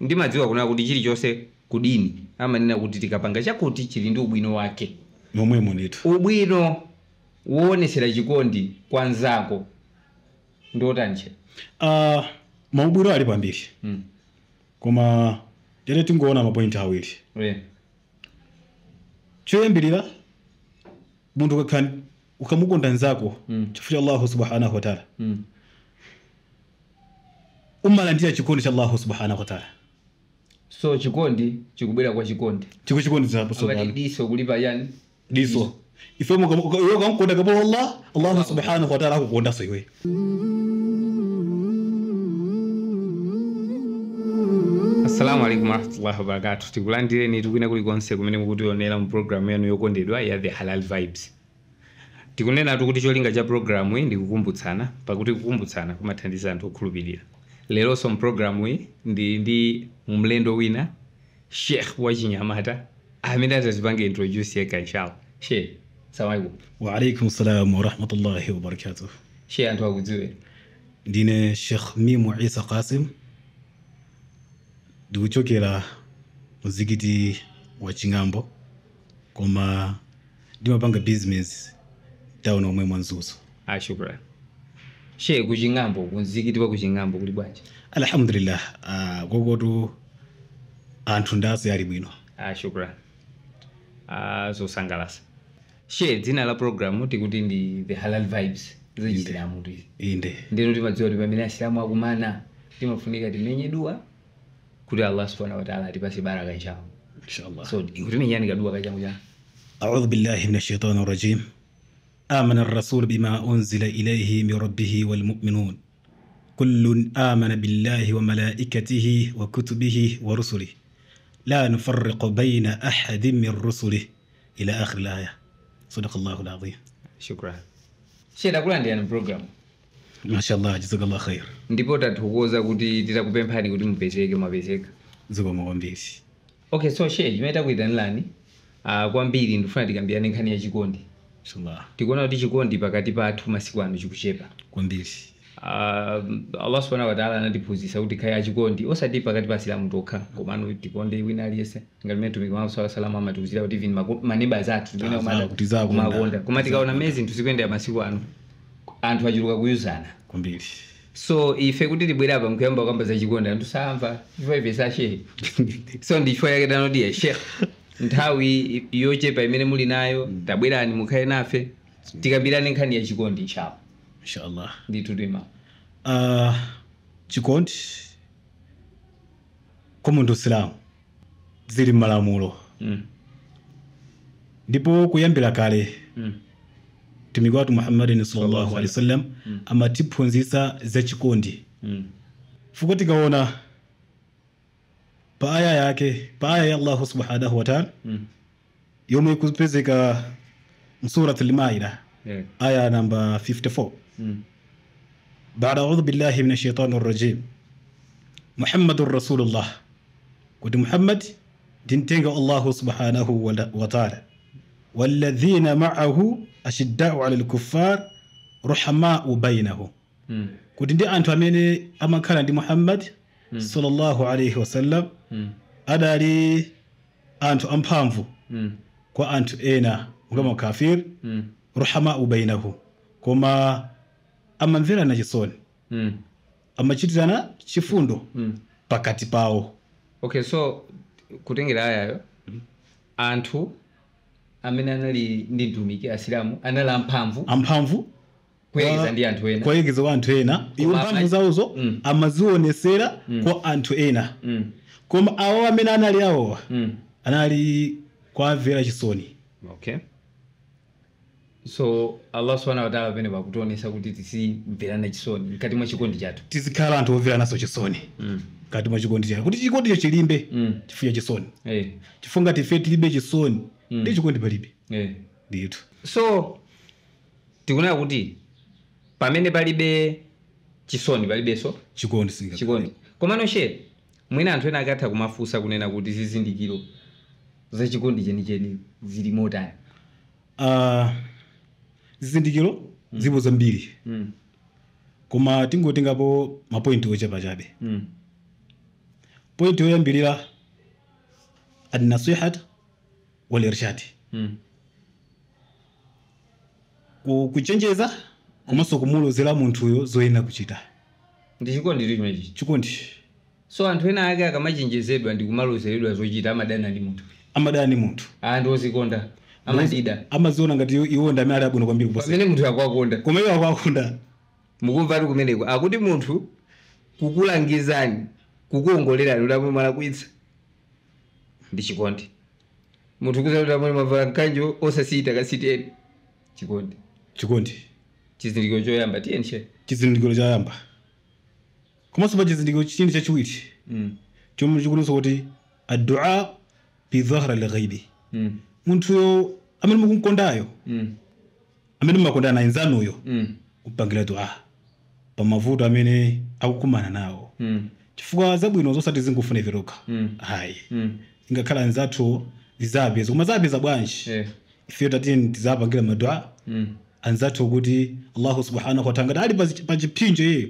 ndimadziwa kuna kuti chilichonse kudini amanena kuti tikapanga chakuti chili ndi ubwino wake. Momwe monetu. Ubwino woonetsera chikondi kwa nzako ndotani? Maubwino ali pambiri. Koma tere tingoona mapointi awiri. Choyambirira munthu ukamukonda nzako chifukwa Allah subhanahu wa ta'ala. Umalandira chikondi cha Allah subhanahu wa ta'ala. So chikondi chikubwera kwa chikondi. Chikondi zapo so. Amati diso kulipa yani? Diso. Ife mukamukonda kwa Allah subhanahu wa ta'ala akukonda so iwe. Assalamu alaikum warahmatullahi wabarakatuh. Tikulandireni tukwina kulikonse kumene mukutionera mu program yanu yokondedwa ya The Halal Vibes. Tikunena kuti cholinga cha program iyi ndi kukumbutsana, pakuti kukumbutsana kumathandiza anthu okhulupirira. Lero mu program iyi ndi mlendo wina, Sheikh wa Chinyamata, amene atatipange introduce yekha inshallah. Sheikh, assalamu alaikum. Wa alaikum assalam wa rahmatullahi wa barakatuh. Sheikh, anthu akudziwe. Ndine Sheikh Mimu Isa Qasim. Ndikuchokera muzikiti wa Chingambo, koma ndimapanga business town omwe mwanzuzo. Shukran. Sheikh, kuchingambo, muzikiti wa kuchingambo kuli bwanji? Alhamdulillah, gogotu anthu ndase ali bwino. Shukran. Zosangalasa. Sheikh, dzina la program tikuti ndi The Halal Vibes. Zechisilamu ndi. Inde. Ndino timadziwa kuti pamene asilamu akumana timafunika timenye dua kuti Allah subhanahu wa ta'ala atipase baraka inshallah. So kuti menyani kadua kachangu cha. A'udhu billahi minash shaitanir rajim. آمن الرسول بما أنزل إليه من ربه والمؤمنون كل آمن بالله وملائكته وكتبه ورسله لا نفرق بين أحد من رسله إلى آخر الآية. صدق الله العظيم. شكرا. Sheikh, akulandirani program. Mashallah, jazakallah khair. Ndipo tathokoza kuti titakupemphani kuti mupezeke mwapezeka. Zikomo kwambiri. Okay, so Sheikh, chimene takuyitanirani kwambiri ndifuna tikambirane nkhani ya chikondi. Inshallah. Tikuona kuti chikondi pakati pathu masiku ano chikuchepa. Kwambiri. Allah subhanahu wa ta'ala anatiphunzitsa kuti khaya chikondi osati pakati pa asilamu tokha, komano tikonde wina aliyense. Ngati mmene mtumiki wa sallallahu amatiuzira kuti even maneighbors athu ndine kumakonda. Koma tikaona mezi nthu zikuyenda masiku ano anthu achuluka kuyuzana. Kwambiri. So ife kuti tibwera apa mkuyamba kukamba za chikondi anthu samva ife sa Sheikh. So ndicho yake tanodiye Sheikh. Nthawi yochepa imene muli nayo tabwerani mukhale nafe tikambirane nkhani ya chikondi inshallah. Ndithu tima. Chikondi kwa munthu Islamu zili m'malamulo. Ndipo kuyambira kale mtumiki wathu Muhammadin sallallahu alaihi wasallam amatiphunzitsa za chikondi. Fuko tikaona pa aya ya Allah subhanahu wa ta'ala yomwe kupezeka msurat al-Maida aya namba 54 بعد أعوذ بالله من الشيطان الرجيم محمد رسول الله قد محمد دينتنغ الله سبحانه وتعالى والذين معه أشداء على الكفار رحماء بينهم قد دي أنتو أميني أما كان دي محمد صلى الله عليه وسلم أداري أنتو أمبامفو كو أنتو إينا وكما كافير رحماء بينهم كما amamvera na chisoni amachitirana chifundo pakati pawo. Okay, so kutengera ayayo anthu amene anali ndi mtumiki asilamu anali amphamvu kuyegeza ndi anthu ena, kuyegeza anthu ena iwo mphamvu zawozo amazionesera kwa anthu ena. Koma awo amene anali awo anali kwamvera chisoni. Okay. So Allah subhanahu wa ta'ala pene pakutionesa kuti tisimverana chisoni mkati mwa chikondi chathu. Tizikhala anthu omvera naso chisoni mkati mwa chikondi chathu. Kuti chikondi chilimbe chifukwa chisoni. Chifukwa ngati ife tilibe chisoni ndi chikondi palibe. Ndithu. So tikunena kuti pamene palibe chisoni palibenso chikondi. Komano Sheikh, mwina anthu ena akatha kumafunsa kunena kuti zizindikiro za chikondi chenicheni zili motani. Zizindikiro zipo zambiri. Koma tingotengapo mapointi ochepa chabe. point yoyambirira an-nasihat wal irshad kuchenjeza komanso kumulozera munthuyo zoyenera kuchita ndi chikondi chimenechi chikondi. so anthu ena ake akamachenjezedwa ndi kumalozeredwa zochita amadana ndi munthu anthu ozikonda amadida amaziona ngati iwo ndi amene ali abwino kwambiri pamene munthu akwakonda koma iwo akwakonda. mukumva ali kumeneko akuti munthu kukulangizani kukuongolerani ulapo malakwitsa ndi chikondi. Munthu kuzalira mwe mavala kanjo osasita kasiteni chikondi chizindikiro choyamba tiyenshe chizindikiro choyamba komanso pa chizindikiro chindi chachiwiri chomwe chikulinso kuti ad-du'a bi dhahra al-ghaibi munthuyo amene mukumkondayo amene mumakondana naye nzanuyo kupangira du'a pa mavuto amene akukumana nawo chifukwa zabwino zosati zingofuna iveroka hayi ingakhala anzathu zizapeza koma zapeza bwanji ife tatiyeni tizapangira madua anzathu kuti Allahu subhanahu wa ta'ala ali pa chipinjo iye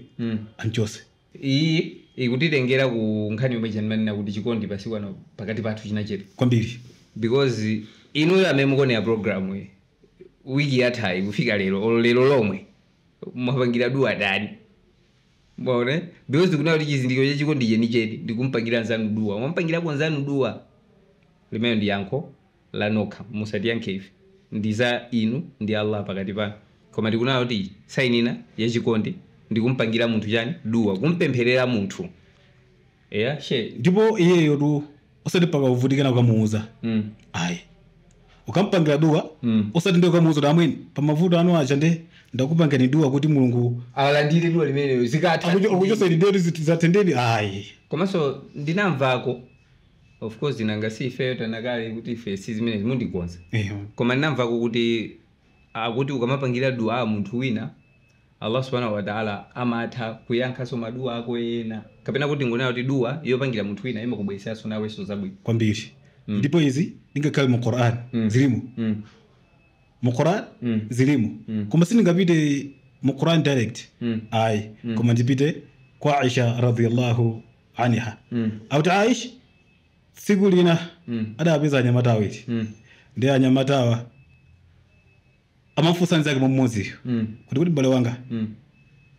anchose iyi ikutitengera ku nkhani yomwe chanmanena kuti chikondi pasikwano pakati pathu china chetu kwambiri because inuyo amene mukuonera program wiki yathayi kufika lero lomwe mwapangira dua dani mbona because kuna kuti chizindikiro cha chikondi chenicheni ndikumpangira nzanu dua mwampangirako nzanu dua limene ndi yankho lanokha musati yankhe ife ndi za inu ndi Allah pakati panu koma tikuona kuti sainina ya chikondi ndikumpangira munthu chani dua kumpempherera munthu ndipo iyeyo tu osati pakavutikana kukamuuza ayi ukampangira dua osati ndi ukamuuza kuti amweni pamavuto anu acha ndakupangani dua kuti Mulungu alandire dua limeneyo zikatha akuchosa lidero zatendeni ayi komanso ndinamvako of course ndinangasi ife tanakale kuti ife sizimene zimundikonza koma ndinamvako kuti akuti ukamapangira dua munthu wina Allah subhanahu wa ta'ala amatha kuyankhaso madua ako ena kapena kuti ngona kuti dua yopangira munthu wina imakubweresanso nawenso zabwino kwambiri ndipo izi ndingakhale mu Qur'an zilimo mu Qur'an zilimo koma sindingapite mu Qur'an direct ayi koma ndipite kwa Aisha radhiyallahu anha auti Aisha siku lina adapeza anyamata awiri ndi anyamatawa amafunsa nzake mmodzi kuti m'bale wanga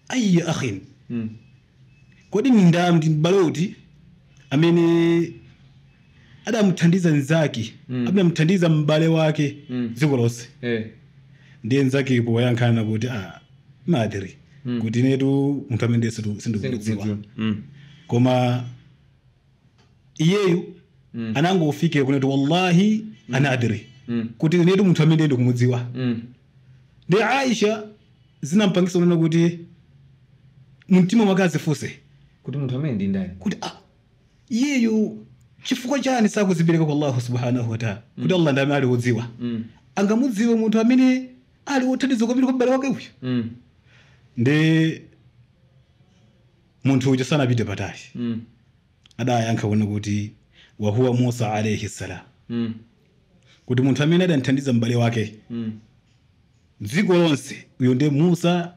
ayi akhin kodi ndi m'bale uti amene adamuthandiza nzake adamuthandiza m'bale wake dziko lonse ndiye nzake ipo wayankhana kuti madri kuti netu munthu amene sindikudziwa koma iyeyu anangofike kuneti wallahi anadri kuti netu munthu amene ndikumudziwa ndi Aisha zinampangisa kunena kuti mumtima mwake azifunse kuti munthu amene ndi ndani kuti iyeyu chifukwa chani sakuzipereka kwa Allah subhanahu wa ta'ala kuti Allah ndiye amene ali wodziwa angamudziwe munthu amene ali wothandiza kwambiri kwa m'bale wake uyu ndi munthu uja sanapite patali adayankha kunena kuti wa huwa Musa alayhi salam kuti munthu amene adamthandiza m'bale wake dziko lonse uyo ndiye Musa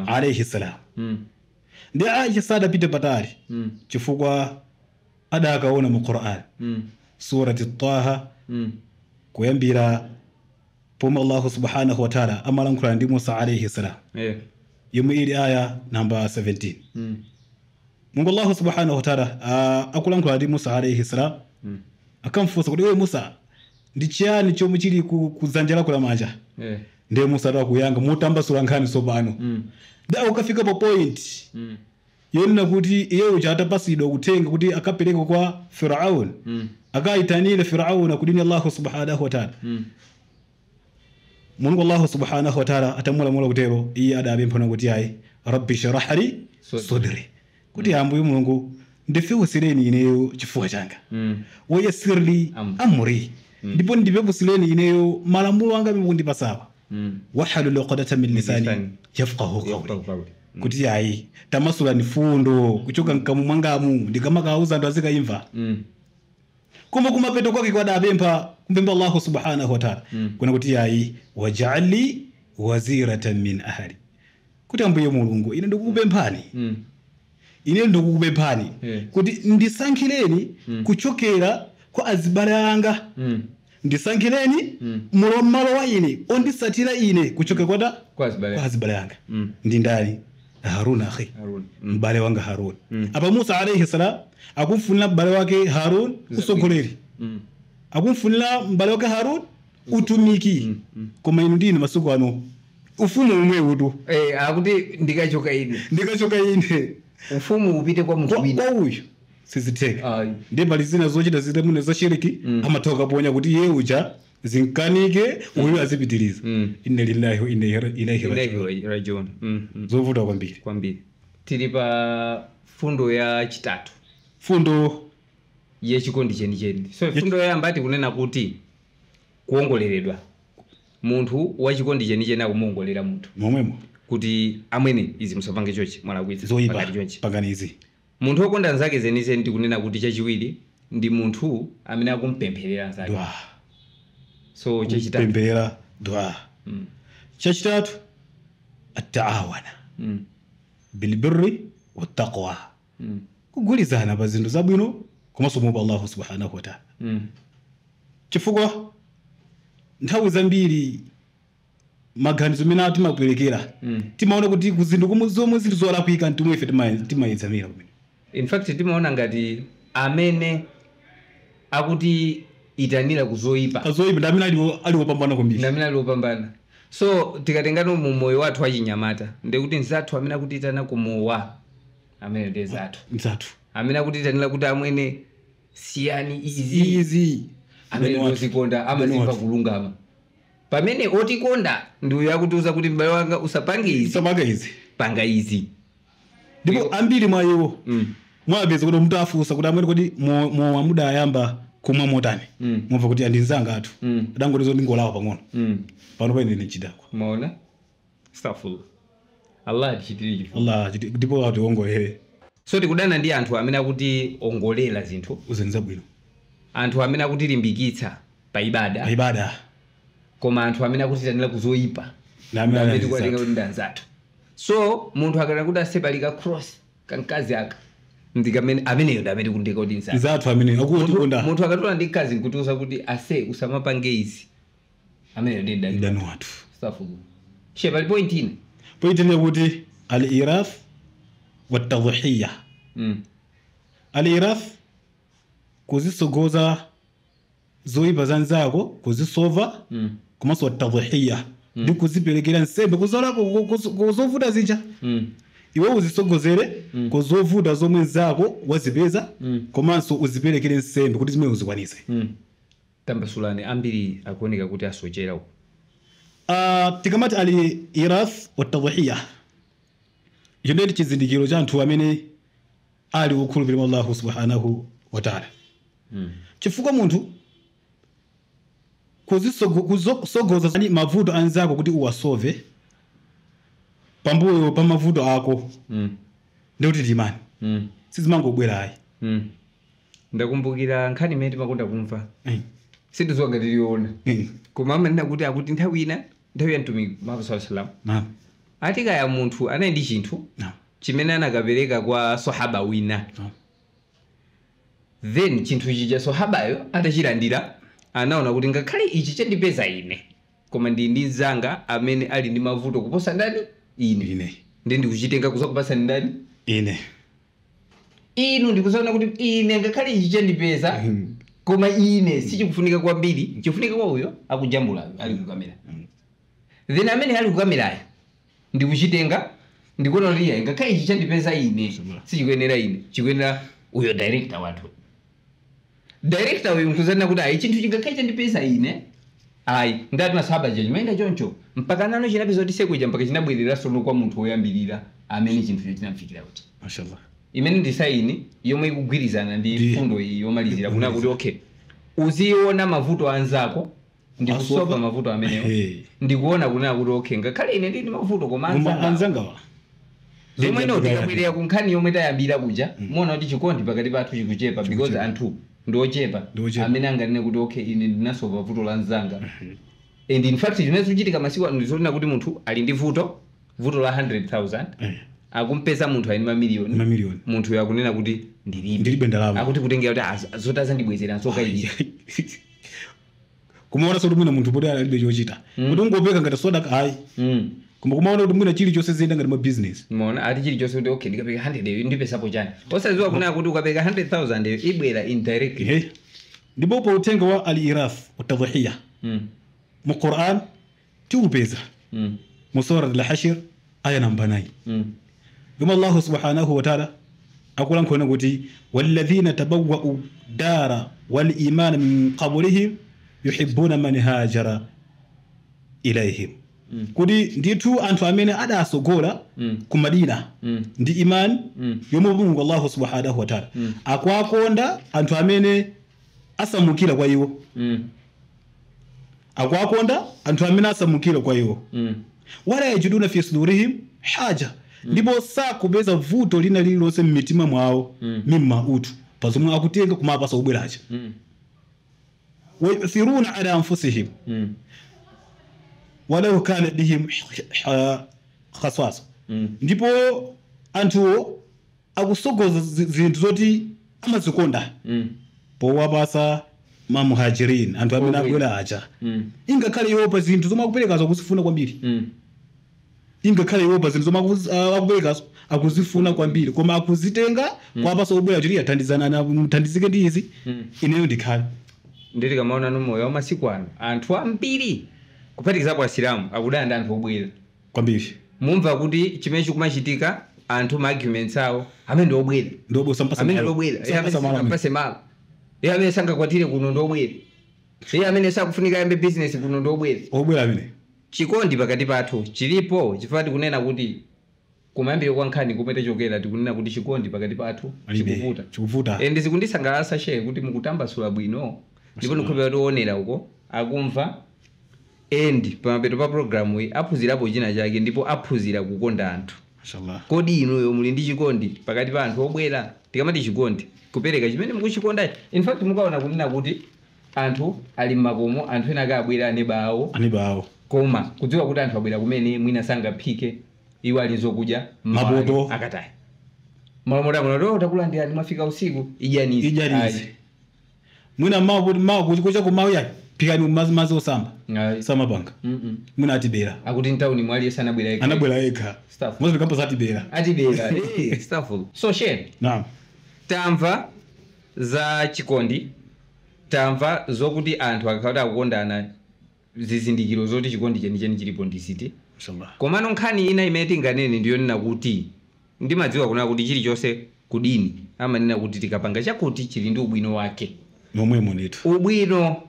alayhi salam ndi Aisha sadapite patali chifukwa adakaona mu Qur'an surati Taha kuyambira pomwe Allah subhanahu wa ta'ala amalankhula ndi Musa alayhi salam yomwe ili aya namba 17 Mungu Allah subhanahu wa ta'ala akulankhula ndi Musa alayhi salam akamfunsa kuti wewe Musa ndi chiyani chomwe chili kudzanja lako lamanja ndiye Musa akuyanga mutambasula nkhani tsopano da ukafika pa point yonena kuti iyeyo chatapasidwa kutenga kuti akapereka kwa Firaun akaitanira Firaun kudini Allah subhanahu wa ta'ala Mungu Allah subhanahu wa ta'ala atamulamula kutero iye adapemphana kuti ayi rabbi shrah li sadri kuti ambuye Mulungu ndifewusireni ineyo chifuwa changa wayassir li amri ndipo ndipepusireni ineyo malamulo anga mundipasawa wahalul uqdatan min lisani yafqahu qawli kuti ayi tamasula ni fundo kuchoka nkamu mwangamu ndikamakauza ndo azikaimva koma kumapeto kwake kwadapempha kumpemba Allah subhanahu wa ta'ala kuna kuti ayi waj'alli waziratan min ahli kuti ambuye Mulungu ine ndikukupemphani ine ndikukupemphani kuti ndisankhireni kuchokera kwa azibale anga ndisankhireni malo wa ine ondisatira ine kuchokera kwa azibale anga ndi ndani Harun akhi mbale wanga Harun apa Musa alayhi salam akumfunira mbale wake Harun usogoleri akumfunira mbale wake Harun utumiki koma inu ndine masuku ano ufumu umwe utu akuti ndikachoka ine ufumu upite kwa mtu wina kwa uyu siziteka ndiye mbali zina zochita zite mune za shiriki amatoka ponya kuti ye uja zinkanike uyu azipitiriza inna lillahi wa inna ilaihi rajiun zovuta kwambiri tili pa fundo ya chitatu fundo ye chikondi cheni so fundo ya mbati kunena kuti kuongoleredwa munthu wa chikondi cheni akumuongolera munthu momwemo kuti amwene izi musapange chochi mwalakwitsa zoipa paganizi munthu wokonda nzake zenizeni ndikunena kuti chachiwiri ndi munthu amene akumpempherera nzake so chachitatu pempherera dua chachitatu at-ta'awana bil birri wat taqwa kugulizana pa zinthu zabwino komanso muopa Allah subhanahu wa ta'ala chifukwa nthawi zambiri maganizo mena timaperekera timaona kuti kuzinthu zomwe zili zolakwika ntumwe ife timayitsamira kumene in fact timaona ngati amene akuti itanira kuzoipa ndamene ali wopambana kwambiri so tikatengano mu moyo wathu wachinyamata ndikuti nzathu amene akuti itana kumowa amene ndi zathu amene akuti itanira kuti amwene siyani izi amene ozikonda amazimva kulungama pamene otikonda ndi uyo akutiuza kuti m'bale wanga usapange izi panga izi ndipo ambiri mwa iwo mwapeza kuti munthu afunsa kuti amwene kuti mowa muda ayamba kumwa motani mwamva kuti andinzanga athu adangolezo ndingolawa pang'ono pano paine ndichidakwa maona astaghfirullah Allah atichitire Allah ndipo ationgolere so tikudana ndi anthu amene akuti ongolera zinthu uzenza bwino anthu amene akuti limbikitsa pa ibada koma anthu amene akuti tanira kuzoipa amene tikuwatenga kuti ndanzathu so munthu akana kuti asepalika cross kankazi aka ndikamene ameneyo ndamene kundika kuti nzathu amene akukonda munthu akatola ndi kazi nkutiuza kuti ase usamapange izi ameneyo ndi ndani wathu astaghfirullah shepa point ine kuti al-irath wat-tadhhiya al-irath kuzisogoza zoipa zanzako kuzisova komanso wat-tadhhiya ndi kuziperekera nsembe kuzovuta zija iwe uzisogozere kuzovuta zomwe zako wazipeza komanso uziperekere nsembe kuti zimene uzikwanise tambasulani ambiri akuoneka kuti asochera uko tikamati ali irath wat-tadhhiya icho ndi chizindikiro cha anthu amene ali wokhulupirira Allah subhanahu wa ta'ala chifukwa munthu kusogoza mavuto anzako kuti uwasove pambuyo pa mavuto ako ndikuti timani sizimangobwera ayi ndakumbukira nkhani imene timakonda kumva sindizowa ngati tiliona koma amanena kuti akuti nthawi ya mtumiki Muhammad sallallahu alaihi wasallam atikaya munthu anali ndi chinthu chimene anakapereka kwa sahaba wina then chinthu chija sahabayo atachilandira anaona kuti ngakhale ichi chandipeza ine koma ndi nzanga amene ali ndi mavuto kuposa ndani ine ndi ndikuchitenga kuzakupasa ndani inu ndikusaona kuti ine ngakhale ichi chandipeza koma ine sichikufunika kwambiri chikufunika kwa uyo akujambula ali kukamera then amene ali kukamerayo ndikuchitenga ndikuona kuti iye ngakhale ichi chandipeza ine sichikuyenera ine chikuyenera uyo director wathu director uyu nkuzana kuti ayi chinthu chingakhale chandipeza ine ayi ngati masahaba chimene choncho mpaka nano chinapeza kuti sekuja mpaka chinabwerera sono kwa munthu woyambirira amene chinthu chinamfikira kuti mashallah imene ndi saini yomwe ikugwirizana ndi fundo iyi yomalizira kuna kuti okay uziona mavuto anzako ndi kusopa mavuto ameneyo ndikuona kunena kuti okay ngakhale ine ndili mavuto koma anzangawa zomwe ino tikabwerera ku nkhani yomwe tayambira kuja muona kuti chikondi pakati pathu chikuchepa because anthu ndochepa amene anganene kuti okay ine ndinasopa vuto la nzanga and in fact chimene chichitika masiku ano ndizonena kuti munthu ali ndi vuto la 100,000 akumpeza munthu ali mamiliyoni mamiliyoni munthu yakunena kuti ndilibe ndalama akuti kutengera kuti zotaza ndibwezera nsokaidi kumaona soto mwina munthu poti alibe chochita kuti ungopeka ngati soda hayi koma kumaona kuti mwina chilichonse ziyenda ngati ma business mona ati chilichonse kuti okay ndikapeka 100 ndipesapo chani osaziwa kunena kuti ukapeka 100,000 ibwera indirectly ndipo pa uthenga wa al-irath wa tadhiya mu Qur'an tiupeza mu surat al-hashr aya namba 9 kama Allah subhanahu wa ta'ala akulan ko kuti walladhina tabawwa'u dara wal iman min qablihim yuhibbuna man hajara ilayhim kuti ndithu anthu amene adasogola ku Madina ndi imani yomwe Mulungu Allah subhanahu wa ta'ala akwakonda anthu amene asamukira kwa iwo akwakonda anthu amene asamukira kwa iwo wala yajiduna fi sudurihim haja ndipo sakupeza vuto lina lililonse mmitima mwawo mimma utu pazomwe akutenga kumapasa ubweracha wa yuthiruna ala anfusihim walau kana bihim khaswasa ndipo anthu akusogoza zinthu zoti amazikonda powapasa mamuhajirin anthu amene abwera acha ingakhale iwo pa zinthu zomwe akuperekazo akuzifuna kwambiri ingakhale iwo pa zinthu zomwe akuperekazo akuzifuna kwambiri koma akuzitenga kwapasa obwera kuti athandizana muthandizike ndi izi ineyo ndikhale nditi kamaona nomoyo wa masiku ano anthu ambiri kuphatikizapo asilamu akudana ndi anthu obwera kwambiri mumva kuti chimene chikumachitika anthu ma arguments awo amene ndi obwera amene ndi obwera sampase malo iye amene sangakwatire kuno ndi obwera iye amene sakufunika yambe business kuno ndi obwera amene chikondi pakati pathu chilipo chifukwa tikunena kuti kumayambire kwa nkhani kumene chokera tikunena kuti chikondi pakati pathu chikuvuta ndizikundisangalatsa shehe kuti mukutambasula bwino ndipo ndikhulupirira kuti oonera uko akumva pamapeto pa programu iyi aphunzirapo china chake ndipo aphunzira kukonda anthu mashallah kodi inuyo muli ndi chikondi pakati pa anthu obwera tikamati chikondi kupereka chimene mukuchikonda in fact mukaona kunena kuti anthu ali mmakomo anthu ena akabwera anebawo koma kudziwa kuti anthu abwera kumene mwina sangaphike iwo ali zokudya mapoto akatayi malamulo takulandira mwafika usiku idyanizi mwina mawu kuchikocha kumawu phikani mazi osamba samapanga mwina atibera akuti ntawuni mwali anabwera eka mwazi kampo atibera stafful so share naam tamva za chikondi tamva zokuti anthu akakhala akukondana zizindikiro zoti chikondi chenicheni chilipo ndisiti inshallah komano nkhani ina imene tinganene ndiyonena kuti ndimadziwa kuna kuti chilichonse kudini amanena kuti tikapanga chakuti chili ndi ubwino wake momwemo ndithu ubwino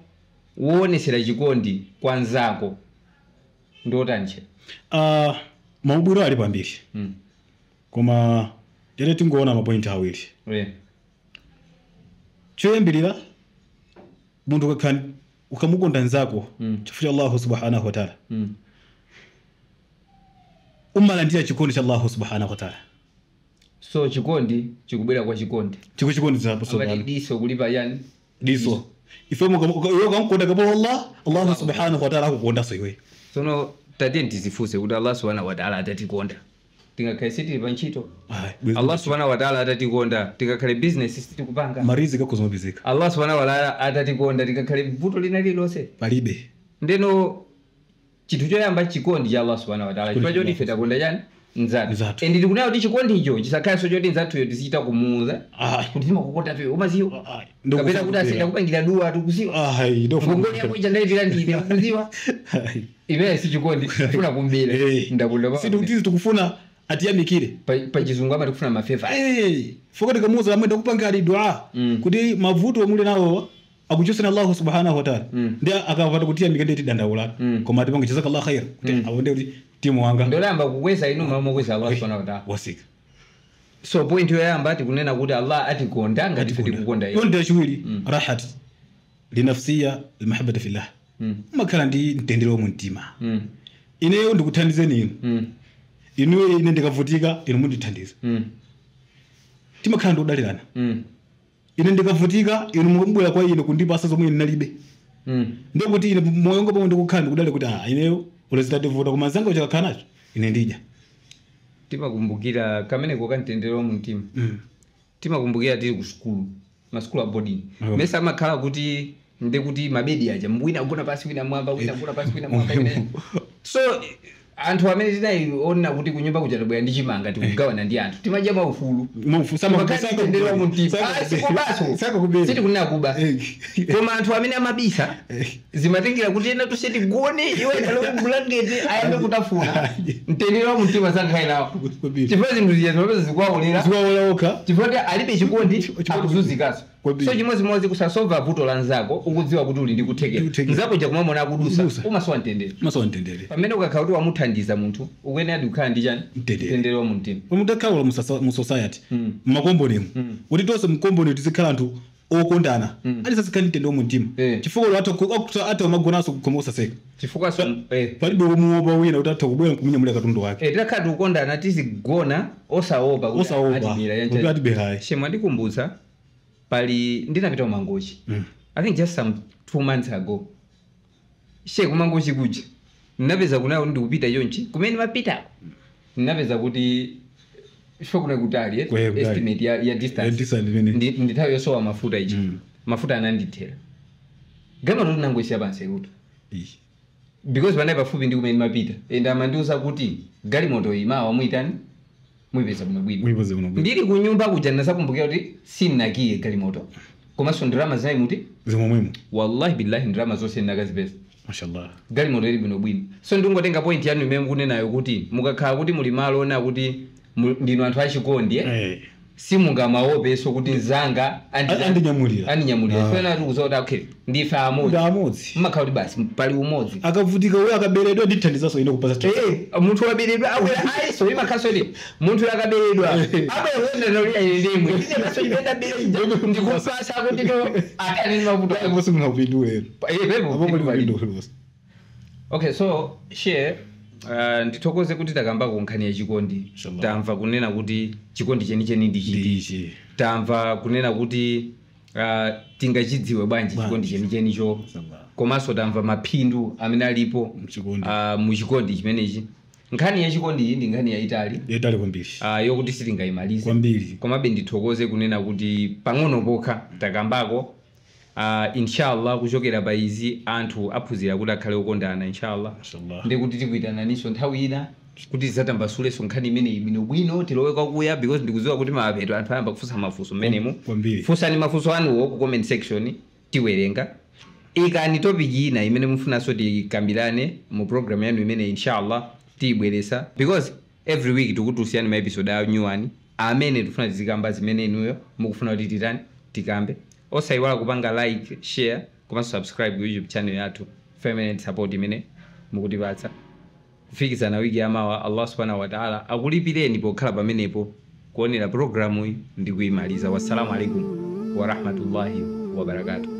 woonetsera chikondi kwa nzako ndotanje maubwino ali pambiri koma lero tingoona mapointi awiri choyambirira munthu ukamukonda nzako chifukwa Allah subhanahu wa ta'ala umalandira chikondi cha Allah subhanahu wa ta'ala so chikondi chikubwera kwa chikondi chikondi zapo so ngati diso kulipa yani diso ife mukamukonda kwa Allah subhanahu wa ta'ala akukonda so iwe sono tati ndizifunse kuti Allah subhanahu wa ta'ala atatikonda tingakhale siti pa ntchito Allah subhanahu wa ta'ala atatikonda tingakhale business siti kupanga mariziki akuzomabizika Allah subhanahu wa ta'ala atatikonda tingakhale vuto lina lilonse palibe ndeno chinthu choyamba chikondi cha Allah subhanahu wa ta'ala chifukwa choti ife takonda chani nzathu ende ndikunena kuti chikondi icho chisakhalenso choti nzathuyo tizichita kumuuza kuti timakukonda tuyo umaziwa kapena kuti asenda kupangira duwa tikuziwa ngongoni yako ija ndaitira ndine kuziwa imene si chikondi funa kumbira ndakonda sitiutizi tikufuna atiyamikire pa chizungu amati kufuna mafeva fokati kamuuza amwenda kupanga ali dua kuti mavuto muli nawo akuchosana Allah subhanahu wa ta'ala ndi akapata kuti yamikende tidandaula koma tipange jazakallahu khair kuti awonde kuti timu wanga ndolamba kukweza inu mama kweza Allah subhanahu wa ta'ala wasika so point yoyamba tikunena kuti Allah atikonda ngati ife tikukonda yeye yonde chiwiri rahat linafsiya almahabbata fillah makhala ndi mtendero mu mtima ineyo ndikuthandizeni inu inuyo ine ndikavutika inu mundithandiza timakhala ndodalirana ine ndikavutika inu mubwera kwa ine kundipasa zomwe ndinalibe ndio kuti ine moyo wanga pomwe ndikukhala ndikudale kuti ineyo ulezita ndivuta koma zanga uchakakhala nacho ine ndija timakumbukira kamene kokantendero mu mtima timakumbukira tili ku skulu maskulu a boarding mesa amakhala kuti ndekuti mabedi aja wina agona pasi wina mwamba wina agona pasi wina mwamba so anthu amene tinayiona kuti kunyumba kuja tabwera ndi chimanga tikugawana ndi anthu timadya maufulu makatendero mu mtima sitikunena kuba koma anthu amene amabisa zimatengera kuti ena tonse tigone iwe ndaloku bulangeti ayambe kutafuna mtendero mu mtima sankhale nawo chifukwa zinthu zija zimapeza zikuwaolera chifukwa alibe chikondi akuzunzikaso so chimodzimodzi kusasolva vuto la nzako ukudziwa kuti uli ndi kuthekera nzako ja kumamona akudusa umasowa mtendere pamene ukakhala kuti wamuthandiza munthu ukuyenera kukhala ndi chani mtendere wa mu mtima mutakhala mu society mmakombonemo kuti tonse mkomboni tizikhala anthu okondana alisasikhala mtendere wa mu mtima chifukwa ata umagonanso kukhoma usaseka chifukwa palibe womuopa wina kuti atha kubwera kumunyamulira katundu wake tikakhala tikukondana tizigona osaopa kuti atibe hayi shemwe andikumbutsa pali ndinapita kumangochi I think just some 2 months ago kumangochi kuja ninapeza kunayo ndikupita yonchi kumene mapita ninapeza kuti kuna kutali estimate ya distance ndithawi yosowa mafuta ichi mafuta anandithera gama kuti nangoisiya pansi kuti because panayi pafupi ndi kumene mapita and amandiuza kuti galimoto imawa wamuitani muipeza kumabwino ndili kunyumba kuja ndinasakumbukira kuti sinakiye galimoto komanso ndirama zinayi muti zimomwemo wallahi billahi ndirama zonse ndinakazipeza mashallah galimoto ili bwino so ndingotenga point yanu imene mukunenayo kuti mukakhala kuti muli malo ona kuti ndinu anthu achikondi simungamaopeso kuti nzanga andinyamulira fena tikuzoda okay ndife amodzi mmakhala kuti basi pali umodzi akavutika uyo akaberedwa ndithandizaso ine kupasa munthu akaberedwa awera aiso imakhaso ili munthu akaberedwa abwera nolira ndimwe ndinemaso ibenda beredwa ndikupasa kuti no atani mavuto akosi mungapindulero okay so share ndithokoze kuti takamba kunkhani ya chikondi tamva kunena kuti chikondi chenicheni ndichi tamva kunena kuti tingachidziwe bwanji chikondi chenichenicho komanso tamva maphindu amene alipo mu chikondi chimenechi nkhani ya chikondi iyi ndi nkhani yaitali kwambiri yokuti sitingayimalize komabe ndithokoze kunena kuti pang'ono pokha takambako inshallah kuchokera pa izi anthu aphunzira kuti akhale okondana inshallah ndikuti tikuitananinso nthawi ina kuti zatambasuleso nkhani imeneyi bwinobwino tilowe kwakuya because ndikudziwa kuti mapeto anthu ayamba kufunsa mafunso mmenemo funsani mafunso anuwo ku comment section tiwerenga ikani topic ina imene mufunanso tikambirane mu program yanu imeneyi inshallah tiyibweresa because every week tikutusiyani ma episode a new one amene tifuna tizikamba zimene inuyo mukufuna kuti tikambe osayiwala kupanga like share komanso subscribe ku YouTube channel yathu feminine support imene mukutipatsa kufikizana wiki yamawa Allah subhanahu wa ta'ala akulipireni pokhala pamenepo kuonera programu iyi ndi kuyimaliza. Wassalamu alaikum wa rahmatullahi wa barakatuh.